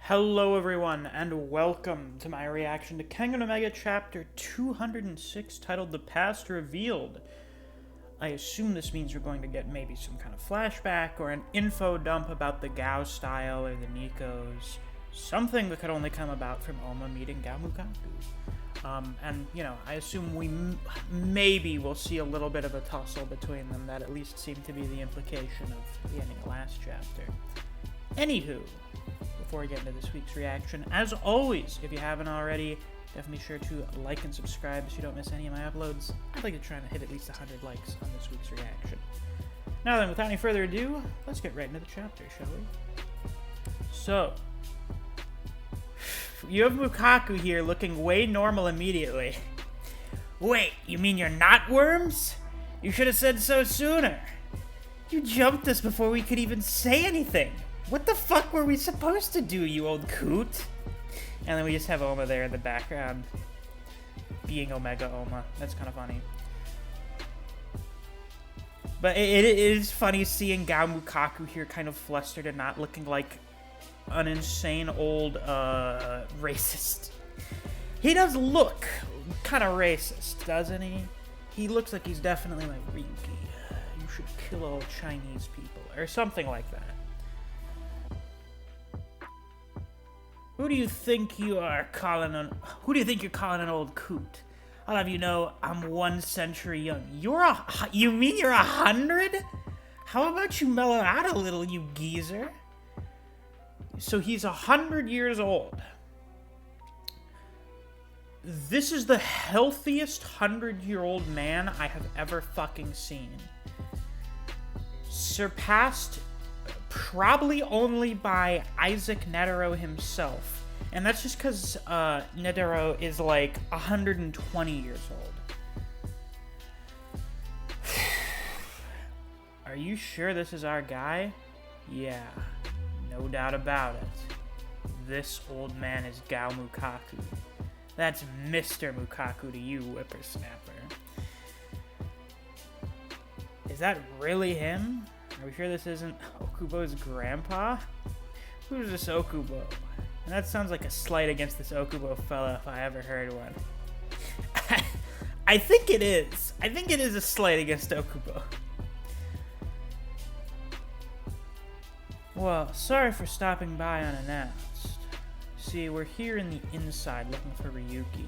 Hello everyone, and welcome to my reaction to Kengan Omega Chapter 206, titled The Past Revealed. I assume this means we're going to get maybe some kind of flashback or an info dump about the Gao style or the Nikos. Something that could only come about from Oma meeting Gao Mukaku. I assume we maybe will see a little bit of a tussle between them. That at least seemed to be the implication of the ending of last chapter. Anywho, before we get into this week's reaction, as always, if you haven't already, definitely be sure to like and subscribe so you don't miss any of my uploads. I'd like to try to hit at least 100 likes on this week's reaction. Now then, without any further ado, let's get right into the chapter, shall we? So, you have Mukaku here looking way normal immediately. Wait, you mean you're not worms? You should have said so sooner. You jumped us before we could even say anything. What the fuck were we supposed to do, you old coot? And then we just have Oma there in the background, being Omega Oma. That's kind of funny. But it is funny seeing Gao Mukaku here kind of flustered and not looking like an insane old racist. He does look kind of racist, doesn't he? He looks like he's definitely like, Ryuki, you should kill all Chinese people, or something like that. Who do you think you're calling an old coot? I'll have you know I'm 1 century young. You mean you're 100? How about you mellow out a little, you geezer? So he's 100 years old. This is the healthiest 100-year-old man I have ever fucking seen. Surpassed probably only by Isaac Netero himself. And that's just because Netero is like 120 years old. Are you sure this is our guy? Yeah, no doubt about it. This old man is Gao Mukaku. That's Mr. Mukaku to you, whippersnapper. Is that really him? Are we sure this isn't Okubo's grandpa? Who's this Okubo? And that sounds like a slight against this Okubo fella if I ever heard one. I think it is. I think it is a slight against Okubo. Well, sorry for stopping by unannounced. See, we're here in the inside looking for Ryuki.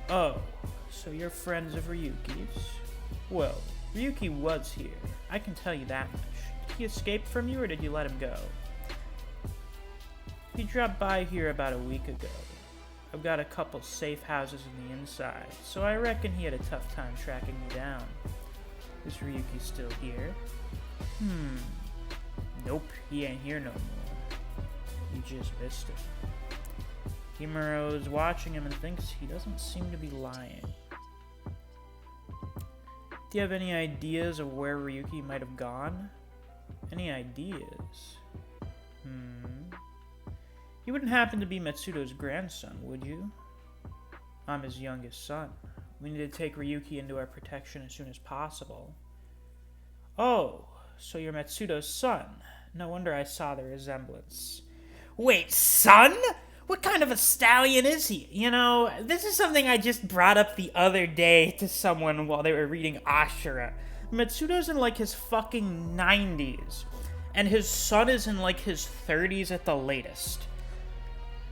Oh, so you're friends of Ryuki's? Well, Ryuki was here. I can tell you that much. Did he escape from you, or did you let him go? He dropped by here about a week ago. I've got a couple safe houses in the inside, so I reckon he had a tough time tracking me down. Is Ryuki still here? Nope, he ain't here no more. You just missed him. Himuro's watching him and thinks he doesn't seem to be lying. Do you have any ideas of where Ryuki might have gone? Any ideas? You wouldn't happen to be Matsudo's grandson, would you? I'm his youngest son. We need to take Ryuki into our protection as soon as possible. Oh, so you're Matsudo's son. No wonder I saw the resemblance. Wait, son? What kind of a stallion is he? You know, this is something I just brought up the other day to someone while they were reading Ashura. Matsudo's in like his fucking 90s, and his son is in like his 30s at the latest.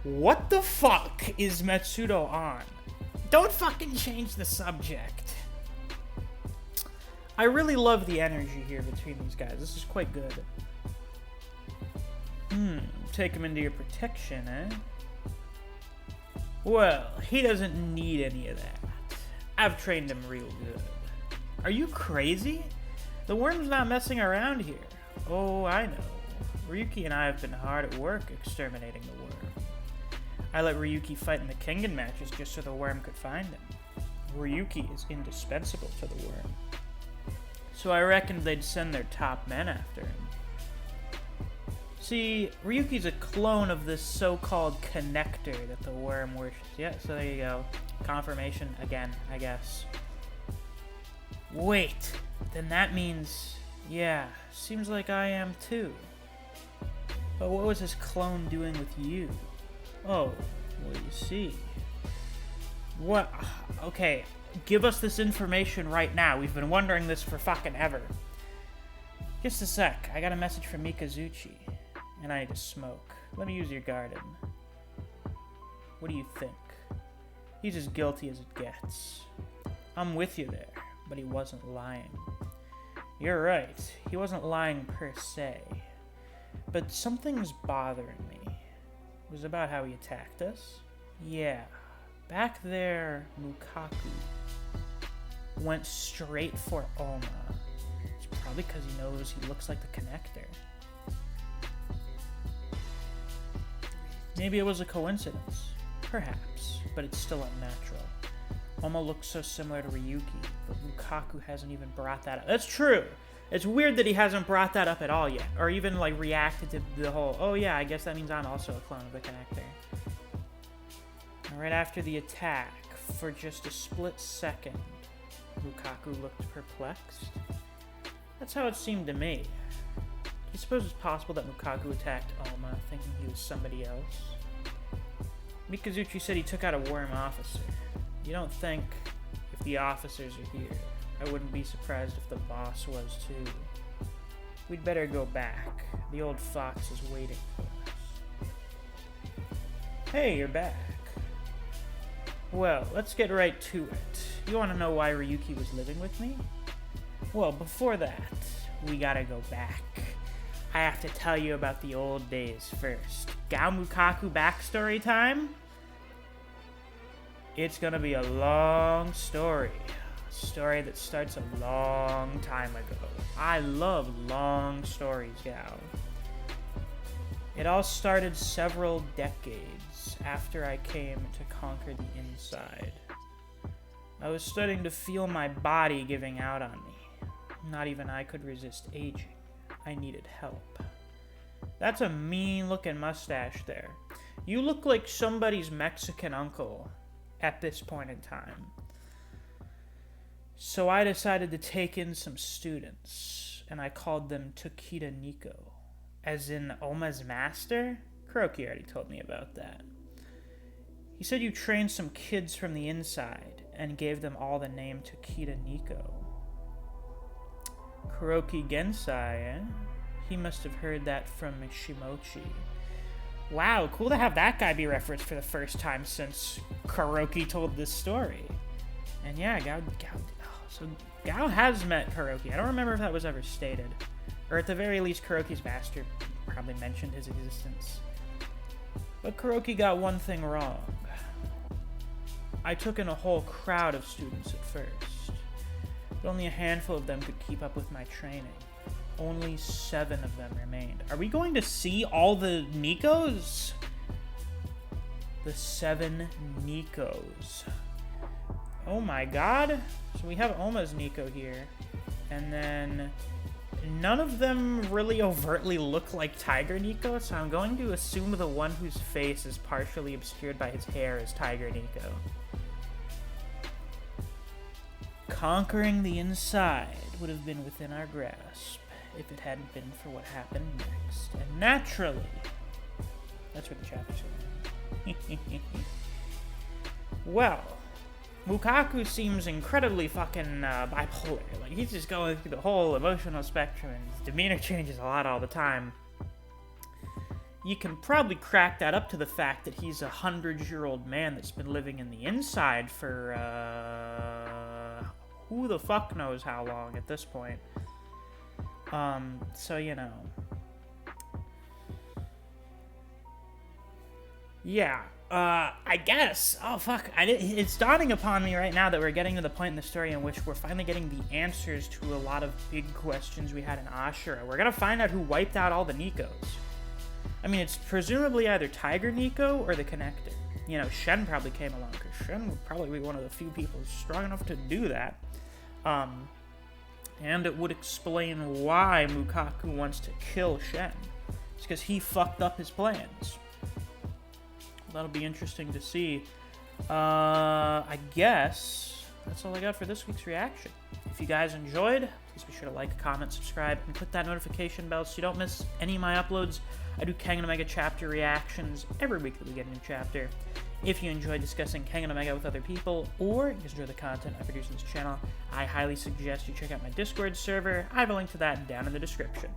What the fuck is Matsudo on? Don't fucking change the subject. I really love the energy here between these guys. This is quite good. Take him into your protection, eh? Well, he doesn't need any of that. I've trained him real good. Are you crazy? The worm's not messing around here. Oh, I know. Ryuki and I have been hard at work exterminating the worm. I let Ryuki fight in the Kengan matches just so the worm could find him. Ryuki is indispensable to the worm. So I reckoned they'd send their top men after him. See, Ryuki's a clone of this so-called connector that the worm worships. Yeah, so there you go. Confirmation again, I guess. Wait, then that means... Yeah, seems like I am too. But what was his clone doing with you? Oh, well, you see. What? Okay, give us this information right now. We've been wondering this for fucking ever. Just a sec. I got a message from Mikazuchi, and I need to smoke. Let me use your garden. What do you think? He's as guilty as it gets. I'm with you there, but he wasn't lying. You're right. He wasn't lying per se. But something's bothering me. It was about how he attacked us? Yeah. Back there, Mukaku went straight for Oma. It's probably because he knows he looks like the connector. Maybe it was a coincidence. Perhaps, but it's still unnatural. Oma looks so similar to Ryuki, but Mukaku hasn't even brought that up. That's true! It's weird that he hasn't brought that up at all yet, or even, like, reacted to the whole, oh yeah, I guess that means I'm also a clone of the connector. And right after the attack, for just a split second, Mukaku looked perplexed. That's how it seemed to me. Do you suppose it's possible that Mukaku attacked Oma, thinking he was somebody else? Mikazuchi said he took out a worm officer. You don't think if the officers are here, I wouldn't be surprised if the boss was too. We'd better go back. The old fox is waiting for us. Hey, you're back. Well, let's get right to it. You want to know why Ryuki was living with me? Well, before that, we gotta go back. I have to tell you about the old days first. Gao Mukaku backstory time? It's gonna be a long story. A story that starts a long time ago. I love long stories, Gao. It all started several decades after I came to conquer the inside. I was starting to feel my body giving out on me. Not even I could resist aging. I needed help. That's a mean-looking mustache there. You look like somebody's Mexican uncle at this point in time. So I decided to take in some students, and I called them Tokita Nico, as in Oma's master? Kuroki already told me about that. He said you trained some kids from the inside, and gave them all the name Tokita Nico. Kuroki Gensai, eh? He must have heard that from Shimochi. Wow, cool to have that guy be referenced for the first time since Kuroki told this story. And yeah, Gao has met Kuroki. I don't remember if that was ever stated. Or at the very least, Kuroki's master probably mentioned his existence. But Kuroki got one thing wrong. I took in a whole crowd of students at first. But only a handful of them could keep up with my training. Only 7 of them remained. Are we going to see all the Nikos? The 7 Nikos. Oh my god. So we have Oma's Nico here. And then none of them really overtly look like Tiger Nico, so I'm going to assume the one whose face is partially obscured by his hair is Tiger Nico. Conquering the inside would have been within our grasp if it hadn't been for what happened next. And naturally, that's where the chapter's going. Well, Mukaku seems incredibly fucking bipolar. Like, he's just going through the whole emotional spectrum, and his demeanor changes a lot all the time. You can probably crack that up to the fact that he's a 100-year-old man that's been living in the inside for, who the fuck knows how long at this point. So, you know. Yeah, I guess. Oh, fuck. It's dawning upon me right now that we're getting to the point in the story in which we're finally getting the answers to a lot of big questions we had in Ashura. We're gonna find out who wiped out all the Nikos. I mean, it's presumably either Tiger Nico or the Connector. You know, Shen probably came along, because Shen would probably be one of the few people strong enough to do that. And it would explain why Mukaku wants to kill Shen. It's because he fucked up his plans. That'll be interesting to see. I guess that's all I got for this week's reaction. If you guys enjoyed, please be sure to like, comment, subscribe, and click that notification bell so you don't miss any of my uploads. I do Kengan Omega chapter reactions every week that we get a new chapter. If you enjoy discussing Kengan Omega with other people, or you enjoy the content I produce on this channel, I highly suggest you check out my Discord server. I have a link to that down in the description.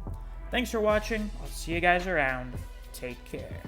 Thanks for watching. I'll see you guys around. Take care.